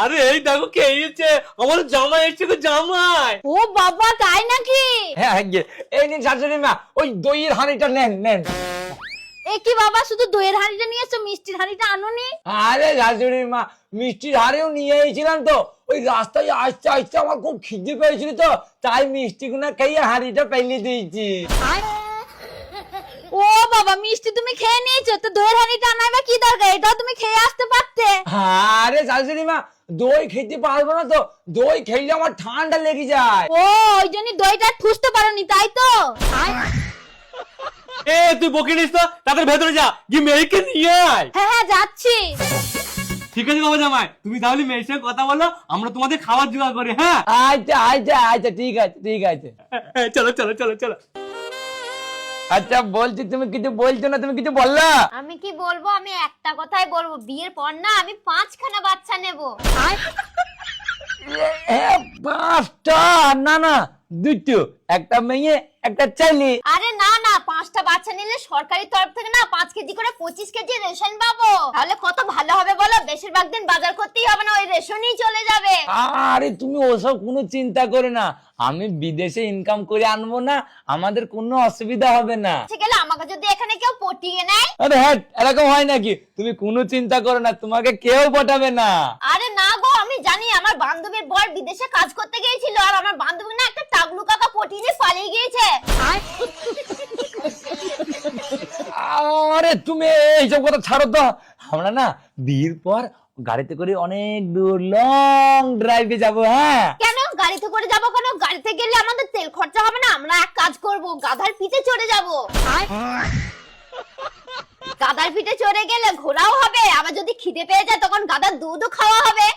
আরে এই দেখো কে এসেছে, আমার জামাই এসেছে গো, জামাই। ও বাবা, তাই নাকি? হ্যাঁ এই নিন শাশুড়ি মা, ওই দইয়ের হাঁড়িটা নেন নেন। এ কি বাবা, শুধু দইয়ের হাঁড়িটা নিয়ে এসো, মিষ্টির হাঁড়িটা আনোনি? আরে শাশুড়ি মা, মিষ্টির হাঁড়িও নিয়ে এসেছিলাম তো, ওই রাস্তায় আসতে আসতে আমার খুব খিদে পেয়েছিল তো, তাই মিষ্টিগুলো খেয়ে হাঁড়িটা পেলিয়ে দিয়েছি। ও বাবা, মিষ্টি তুমি খেয়ে নিয়েছো তো, দইয়ের হাঁড়িটা আনার বা কি দরকার? এটাও তুমি খেয়ে আসতে পারতে। আরে শাশুড়ি মা, দই খেতে পারবো না তো, দই খেলে আমার ঠান্ডা লেগে যায়। ও, ওই জন্য দইটা ঠুসতে পারোনি, তাই তো? এ তুই বকে নিস তো, তাদের ভেতরে যা, গিয়ে মেয়েকে নিয়ে আয়। হ্যাঁ হ্যাঁ, যাচ্ছি। ঠিক আছে বাবা জামাই, তুমি তাহলে মেয়ের সঙ্গে কথা বলো, আমরা তোমাদের খাবার জোগাড় করি। হ্যাঁ আচ্ছা আচ্ছা আচ্ছা, ঠিক আছে ঠিক আছে। চলো চলো চলো চলো। আচ্ছা বলছি, তুমি কিছু বলছো না, তুমি কিছু বললা? আমি কি বলবো, আমি একটা কথাই বলবো, বিয়ের পর না আমি 5খানা বাচ্চা নেব। পাঁচটা? না না, দুটো, একটা মেয়ে একটা ছেলে। আরে না না, 5টা বাচ্চা নিলে সরকারি তরফ থেকে না 5 কেজি করে 25 কেজি রেশন পাবো। তাহলে কত ভালো হবে বলো, বেশিরভাগ দিন বাজার করতেই হবে না, ওই রেশনই চলে যাবে। আরে তুমি ওসব কোনো চিন্তা করে না, আমি বিদেশে ইনকাম করে আনবো না, আমাদের কোনো অসুবিধা হবে না। ঠিক আছে, আমাকে যদি এখানে কেউ পটিয়ে নেয়? আরে হ্যাঁ, এরকম হয় নাকি? তুমি কোনো চিন্তা করো না, তোমাকে কেউ পটাবে না। আরে না গো, আমি জানি আমার বান্ধবীর বর বিদেশে কাজ করতে গিয়েছিল, আর আমার বান্ধবী না একটা টাগলু কাকা পটিয়ে নিয়ে পালিয়ে গিয়েছে। আরে তুমি এইসব কথা ছাড়ো তো, আমরা না বিয়ের পর গাড়িতে করে অনেক দূর লং ড্রাইভে যাবো। হ্যাঁ কেন গাড়িতে করে যাবো? কেন গাড়িতে গেলে আমাদের তেল খরচা হবে না? আমরা এক কাজ করব, গাধার পিঠে চড়ে যাব। গাধার পিঠে চড়ে গেলে ঘোরাও হবে, আবার যদি খিদে পেয়ে যায় তখন গাধার দুধও খাওয়া হবে।